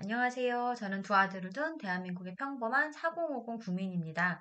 안녕하세요. 저는 두 아들을 둔 대한민국의 평범한 4050 국민입니다.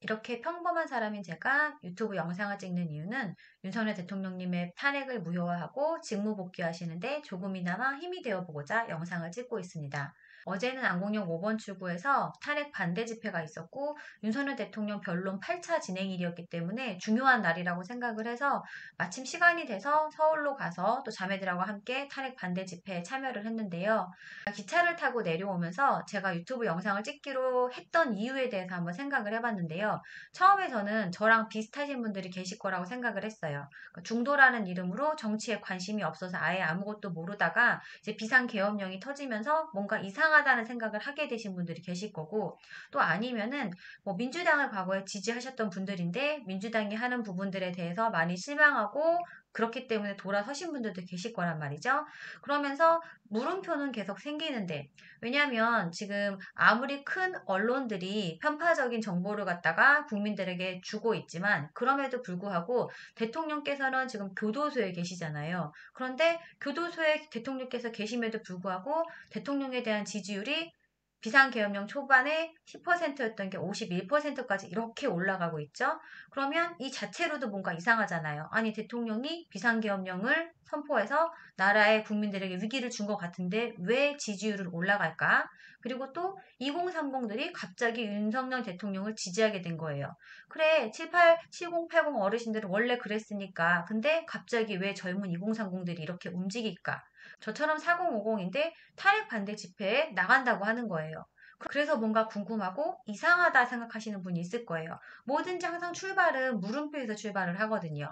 이렇게 평범한 사람인 제가 유튜브 영상을 찍는 이유는 윤석열 대통령님의 탄핵을 무효화하고 직무 복귀하시는데 조금이나마 힘이 되어보고자 영상을 찍고 있습니다. 어제는 안국역 5번 출구에서 탄핵 반대 집회가 있었고 윤석열 대통령 변론 8차 진행일이었기 때문에 중요한 날이라고 생각을 해서 마침 시간이 돼서 서울로 가서 또 자매들하고 함께 탄핵 반대 집회에 참여를 했는데요. 기차를 타고 내려오면서 제가 유튜브 영상을 찍기로 했던 이유에 대해서 한번 생각을 해봤는데요. 처음에 저는 저랑 비슷하신 분들이 계실 거라고 생각을 했어요. 중도라는 이름으로 정치에 관심이 없어서 아예 아무것도 모르다가 이제 비상계엄령이 터지면서 뭔가 이상하다는 생각을 하게 되신 분들이 계실 거고, 또 아니면은 뭐 민주당을 과거에 지지하셨던 분들인데 민주당이 하는 부분들에 대해서 많이 실망하고 그렇기 때문에 돌아서신 분들도 계실 거란 말이죠. 그러면서 물음표는 계속 생기는데, 왜냐하면 지금 아무리 큰 언론들이 편파적인 정보를 갖다가 국민들에게 주고 있지만 그럼에도 불구하고 대통령께서는 지금 교도소에 계시잖아요. 그런데 교도소에 대통령께서 계심에도 불구하고 대통령에 대한 지지율이 비상계엄령 초반에 10%였던 게 51%까지 이렇게 올라가고 있죠. 그러면 이 자체로도 뭔가 이상하잖아요. 아니, 대통령이 비상계엄령을 선포해서 나라의 국민들에게 위기를 준 것 같은데 왜 지지율은 올라갈까? 그리고 또 2030들이 갑자기 윤석열 대통령을 지지하게 된 거예요. 그래, 7080 어르신들은 원래 그랬으니까. 근데 갑자기 왜 젊은 2030들이 이렇게 움직일까? 저처럼 4050인데 탄핵 반대 집회에 나간다고 하는 거예요. 그래서 뭔가 궁금하고 이상하다 생각하시는 분이 있을 거예요. 뭐든지 항상 출발은 물음표에서 출발을 하거든요.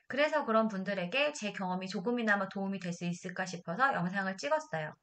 그래서 그런 분들에게 제 경험이 조금이나마 도움이 될 수 있을까 싶어서 영상을 찍었어요.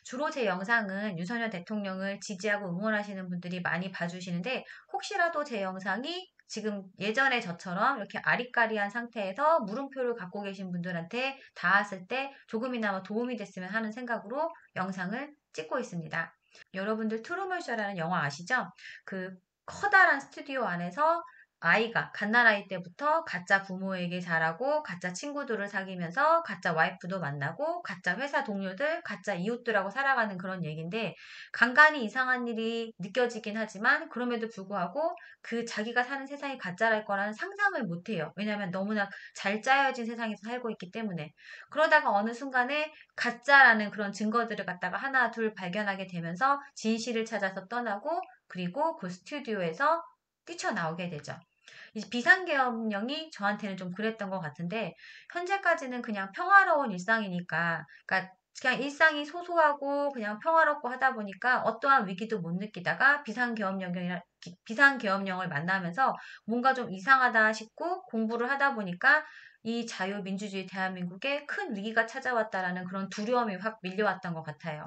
주로 제 영상은 윤석열 대통령을 지지하고 응원하시는 분들이 많이 봐주시는데 혹시라도 제 영상이 지금 예전에 저처럼 이렇게 아리까리한 상태에서 물음표를 갖고 계신 분들한테 닿았을 때 조금이나마 도움이 됐으면 하는 생각으로 영상을 찍고 있습니다. 여러분들 트루먼 쇼라는 영화 아시죠? 그 커다란 스튜디오 안에서 아이가 갓난아이 때부터 가짜 부모에게 자라고 가짜 친구들을 사귀면서 가짜 와이프도 만나고 가짜 회사 동료들, 가짜 이웃들하고 살아가는 그런 얘기인데 간간히 이상한 일이 느껴지긴 하지만 그럼에도 불구하고 그 자기가 사는 세상이 가짜랄 거라는 상상을 못해요. 왜냐하면 너무나 잘 짜여진 세상에서 살고 있기 때문에. 그러다가 어느 순간에 가짜라는 그런 증거들을 갖다가 하나 둘 발견하게 되면서 진실을 찾아서 떠나고 그리고 그 스튜디오에서 뛰쳐나오게 되죠. 이 비상계엄령이 저한테는 좀 그랬던 것 같은데 현재까지는 그냥 평화로운 일상이니까 그러니까 그냥 일상이 소소하고 그냥 평화롭고 하다 보니까 어떠한 위기도 못 느끼다가 비상계엄령을 만나면서 뭔가 좀 이상하다 싶고 공부를 하다 보니까 이 자유민주주의 대한민국에 큰 위기가 찾아왔다라는 그런 두려움이 확 밀려왔던 것 같아요.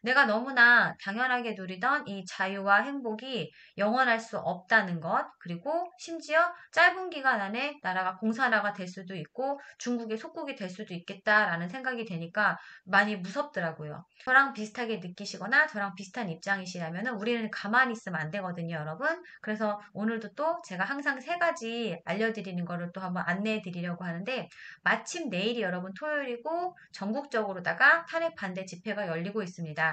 내가 너무나 당연하게 누리던 이 자유와 행복이 영원할 수 없다는 것, 그리고 심지어 짧은 기간 안에 나라가 공산화가 될 수도 있고 중국의 속국이 될 수도 있겠다라는 생각이 되니까 많이 무섭더라고요. 저랑 비슷하게 느끼시거나 저랑 비슷한 입장이시라면 우리는 가만히 있으면 안 되거든요, 여러분. 그래서 오늘도 또 제가 항상 세 가지 알려드리는 거를 또 한번 안내해 드리려고 하는데 마침 내일이 여러분 토요일이고 전국적으로다가 탄핵 반대 집회가 열리고 있습니다.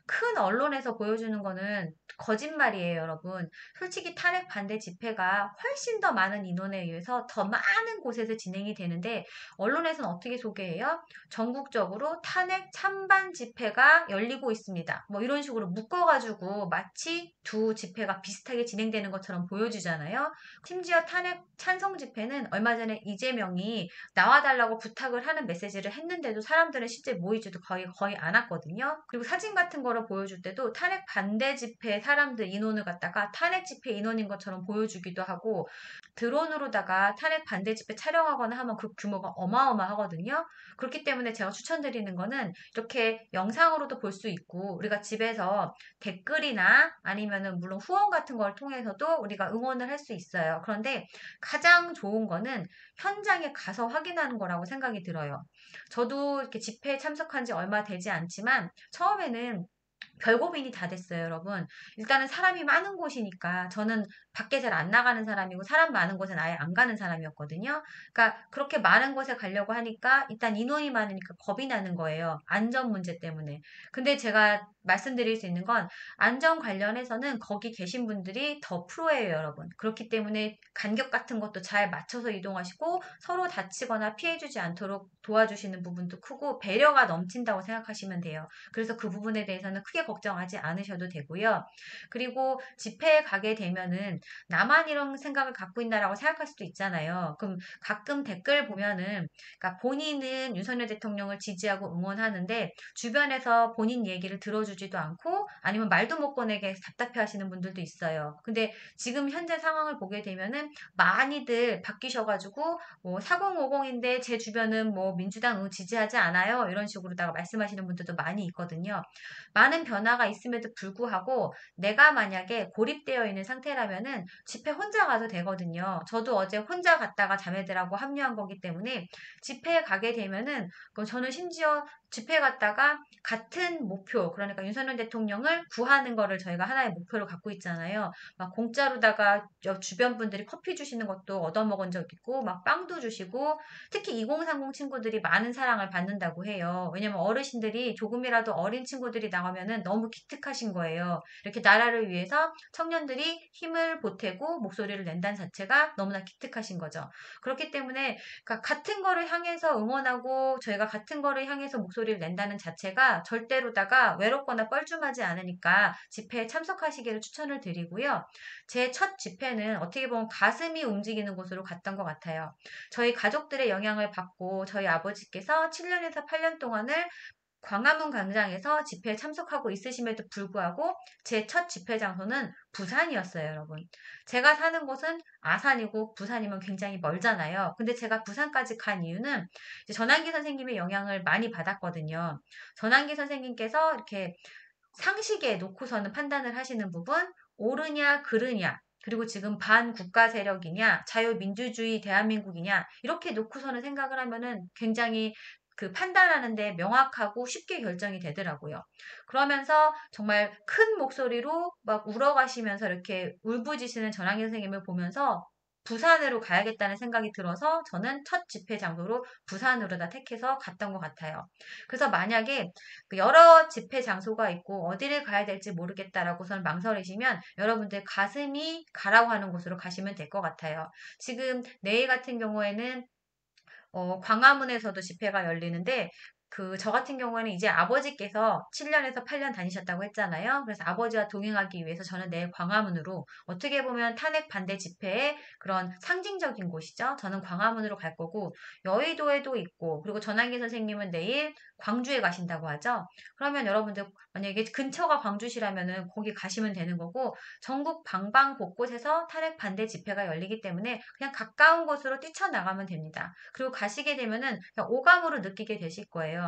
큰 언론에서 보여주는 거는 거짓말이에요, 여러분. 솔직히 탄핵 반대 집회가 훨씬 더 많은 인원에 의해서 더 많은 곳에서 진행이 되는데 언론에서는 어떻게 소개해요? 전국적으로 탄핵 찬반 집회가 열리고 있습니다. 뭐 이런 식으로 묶어가지고 마치 두 집회가 비슷하게 진행되는 것처럼 보여주잖아요. 심지어 탄핵 찬성 집회는 얼마 전에 이재명이 나와달라고 부탁을 하는 메시지를 했는데도 사람들은 실제 모이지도 거의 안 왔거든요. 그리고 사진 같은 거를 보여줄 때도 탄핵 반대 집회 사람들 인원을 갖다가 탄핵 집회 인원인 것처럼 보여주기도 하고 드론으로다가 탄핵 반대 집회 촬영하거나 하면 그 규모가 어마어마하거든요. 그렇기 때문에 제가 추천드리는 거는 이렇게 영상으로도 볼 수 있고 우리가 집에서 댓글이나 아니면은 물론 후원 같은 걸 통해서도 우리가 응원을 할 수 있어요. 그런데 가장 좋은 거는 현장에 가서 확인하는 거라고 생각이 들어요. 저도 이렇게 집회에 참석한 지 얼마 되지 않지만 처음에는 별고민이 다 됐어요, 여러분. 일단은 사람이 많은 곳이니까 저는 밖에 잘 안 나가는 사람이고 사람 많은 곳은 아예 안 가는 사람이었거든요. 그러니까 그렇게 많은 곳에 가려고 하니까 일단 인원이 많으니까 겁이 나는 거예요. 안전 문제 때문에. 근데 제가 말씀드릴 수 있는 건 안전 관련해서는 거기 계신 분들이 더 프로예요, 여러분. 그렇기 때문에 간격 같은 것도 잘 맞춰서 이동하시고 서로 다치거나 피해주지 않도록 도와주시는 부분도 크고 배려가 넘친다고 생각하시면 돼요. 그래서 그 부분에 대해서는 크게 걱정하지 않으셔도 되고요. 그리고 집회에 가게 되면은 나만 이런 생각을 갖고 있나라고 생각할 수도 있잖아요. 그럼 가끔 댓글 보면은 그러니까 본인은 윤석열 대통령을 지지하고 응원하는데 주변에서 본인 얘기를 들어주지도 않고 아니면 말도 못 꺼내게 답답해 하시는 분들도 있어요. 근데 지금 현재 상황을 보게 되면은 많이들 바뀌셔가지고 뭐 4050인데 제 주변은 뭐 민주당 지지하지 않아요. 이런 식으로다가 말씀하시는 분들도 많이 있거든요. 많은 변화가 있음에도 불구하고 내가 만약에 고립되어 있는 상태라면은 집회 혼자 가도 되거든요. 저도 어제 혼자 갔다가 자매들하고 합류한 거기 때문에 집회에 가게 되면은 저는 심지어 집회 갔다가 같은 목표, 그러니까 윤석열 대통령을 구하는 거를 저희가 하나의 목표로 갖고 있잖아요. 막 공짜로다가 주변 분들이 커피 주시는 것도 얻어먹은 적 있고, 막 빵도 주시고, 특히 2030 친구들이 많은 사랑을 받는다고 해요. 왜냐면 어르신들이 조금이라도 어린 친구들이 나가면은 너무 기특하신 거예요. 이렇게 나라를 위해서 청년들이 힘을 보태고 목소리를 낸다는 자체가 너무나 기특하신 거죠. 그렇기 때문에 그러니까 같은 거를 향해서 응원하고 저희가 같은 거를 향해서 목소리를 낸다는 자체가 절대로다가 외롭거나 뻘쭘하지 않으니까 집회에 참석하시기를 추천을 드리고요. 제 첫 집회는 어떻게 보면 가슴이 움직이는 곳으로 갔던 것 같아요. 저희 가족들의 영향을 받고 저희 아버지께서 7년에서 8년 동안을 광화문 광장에서 집회에 참석하고 있으심에도 불구하고 제 첫 집회 장소는 부산이었어요, 여러분. 제가 사는 곳은 아산이고 부산이면 굉장히 멀잖아요. 근데 제가 부산까지 간 이유는 이제 전환기 선생님의 영향을 많이 받았거든요. 전환기 선생님께서 이렇게 상식에 놓고서는 판단을 하시는 부분, 옳으냐, 그르냐, 그리고 지금 반국가 세력이냐, 자유민주주의 대한민국이냐, 이렇게 놓고서는 생각을 하면은 굉장히 그 판단하는데 명확하고 쉽게 결정이 되더라고요. 그러면서 정말 큰 목소리로 막 울어가시면서 이렇게 울부짖으시는 전학의 선생님을 보면서 부산으로 가야겠다는 생각이 들어서 저는 첫 집회 장소로 부산으로 다 택해서 갔던 것 같아요. 그래서 만약에 그 여러 집회 장소가 있고 어디를 가야 될지 모르겠다라고선 망설이시면 여러분들 가슴이 가라고 하는 곳으로 가시면 될 것 같아요. 지금 내일 같은 경우에는 광화문에서도 집회가 열리는데 저 같은 경우에는 이제 아버지께서 7년에서 8년 다니셨다고 했잖아요. 그래서 아버지와 동행하기 위해서 저는 내일 광화문으로 어떻게 보면 탄핵 반대 집회의 그런 상징적인 곳이죠. 저는 광화문으로 갈 거고 여의도에도 있고 그리고 전환기 선생님은 내일 광주에 가신다고 하죠. 그러면 여러분들 만약에 근처가 광주시라면은 거기 가시면 되는 거고 전국 방방 곳곳에서 탄핵 반대 집회가 열리기 때문에 그냥 가까운 곳으로 뛰쳐나가면 됩니다. 그리고 가시게 되면은 그냥 오감으로 느끼게 되실 거예요.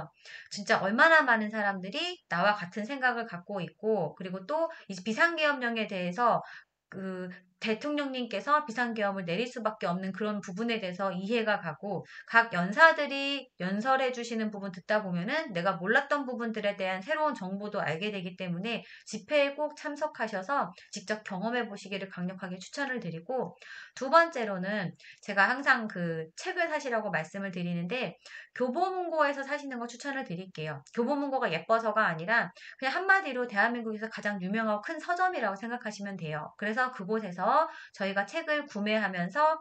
진짜 얼마나 많은 사람들이 나와 같은 생각을 갖고 있고, 그리고 또 이 비상계엄령에 대해서 그 대통령님께서 비상계엄을 내릴 수밖에 없는 그런 부분에 대해서 이해가 가고 각 연사들이 연설해 주시는 부분 듣다 보면은 내가 몰랐던 부분들에 대한 새로운 정보도 알게 되기 때문에 집회에 꼭 참석하셔서 직접 경험해 보시기를 강력하게 추천을 드리고 두 번째로는 제가 항상 그 책을 사시라고 말씀을 드리는데 교보문고에서 사시는 거 추천을 드릴게요. 교보문고가 예뻐서가 아니라 그냥 한마디로 대한민국에서 가장 유명하고 큰 서점이라고 생각하시면 돼요. 그래서 그곳에서 저희가 책을 구매하면서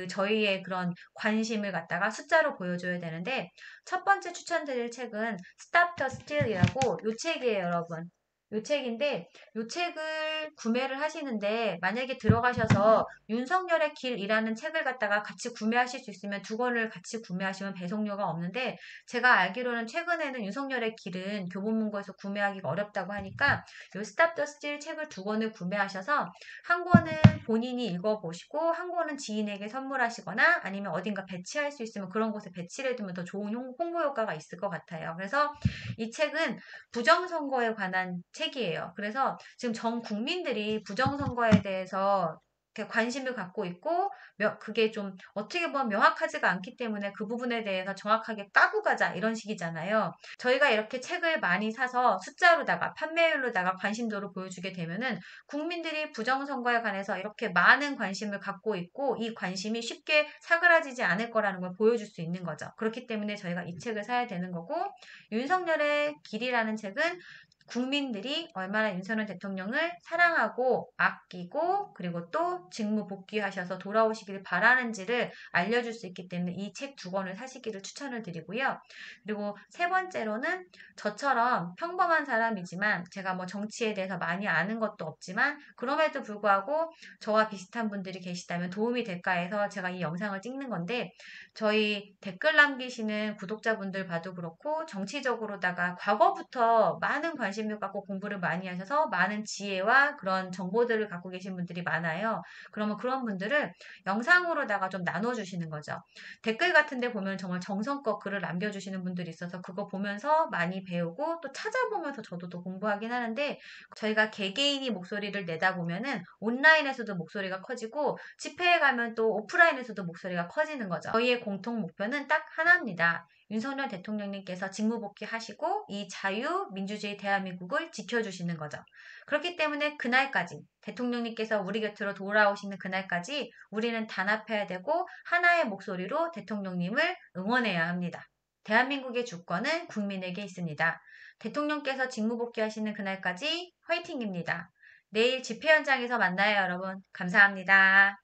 저희의 그런 관심을 갖다가 숫자로 보여줘야 되는데 첫 번째 추천드릴 책은 Stop the Steal이라고 요 책이에요, 여러분. 요 책인데 요 책을 구매를 하시는데 만약에 들어가셔서 윤석열의 길이라는 책을 갖다가 같이 구매하실 수 있으면 두 권을 같이 구매하시면 배송료가 없는데 제가 알기로는 최근에는 윤석열의 길은 교보문고에서 구매하기가 어렵다고 하니까 요 스탑 더 스틸 책을 두 권을 구매하셔서 한 권은 본인이 읽어보시고 한 권은 지인에게 선물하시거나 아니면 어딘가 배치할 수 있으면 그런 곳에 배치를 해두면 더 좋은 홍보 효과가 있을 것 같아요. 그래서 이 책은 부정선거에 관한 책이에요. 그래서 지금 전 국민들이 부정선거에 대해서 관심을 갖고 있고 그게 좀 어떻게 보면 명확하지가 않기 때문에 그 부분에 대해서 정확하게 까고 가자 이런 식이잖아요. 저희가 이렇게 책을 많이 사서 숫자로다가 판매율로다가 관심도를 보여주게 되면은 국민들이 부정선거에 관해서 이렇게 많은 관심을 갖고 있고 이 관심이 쉽게 사그라지지 않을 거라는 걸 보여줄 수 있는 거죠. 그렇기 때문에 저희가 이 책을 사야 되는 거고 윤석열의 길이라는 책은 국민들이 얼마나 윤석열 대통령을 사랑하고 아끼고 그리고 또 직무 복귀하셔서 돌아오시길 바라는지를 알려줄 수 있기 때문에 이 책 두 권을 사시기를 추천을 드리고요. 그리고 세 번째로는 저처럼 평범한 사람이지만 제가 뭐 정치에 대해서 많이 아는 것도 없지만 그럼에도 불구하고 저와 비슷한 분들이 계시다면 도움이 될까 해서 제가 이 영상을 찍는 건데 저희 댓글 남기시는 구독자분들 봐도 그렇고 정치적으로다가 과거부터 많은 관심을 갖고 공부를 많이 하셔서 많은 지혜와 그런 정보들을 갖고 계신 분들이 많아요. 그러면 그런 분들을 영상으로다가 좀 나눠주시는 거죠. 댓글 같은 데 보면 정말 정성껏 글을 남겨주시는 분들이 있어서 그거 보면서 많이 배우고 또 찾아보면서 저도 또 공부하긴 하는데 저희가 개개인이 목소리를 내다 보면은 온라인에서도 목소리가 커지고 집회에 가면 또 오프라인에서도 목소리가 커지는 거죠. 저희의 공통 목표는 딱 하나입니다. 윤석열 대통령님께서 직무복귀하시고 이 자유민주주의 대한민국을 지켜주시는 거죠. 그렇기 때문에 그날까지 대통령님께서 우리 곁으로 돌아오시는 그날까지 우리는 단합해야 되고 하나의 목소리로 대통령님을 응원해야 합니다. 대한민국의 주권은 국민에게 있습니다. 대통령께서 직무복귀하시는 그날까지 화이팅입니다. 내일 집회 현장에서 만나요, 여러분. 감사합니다.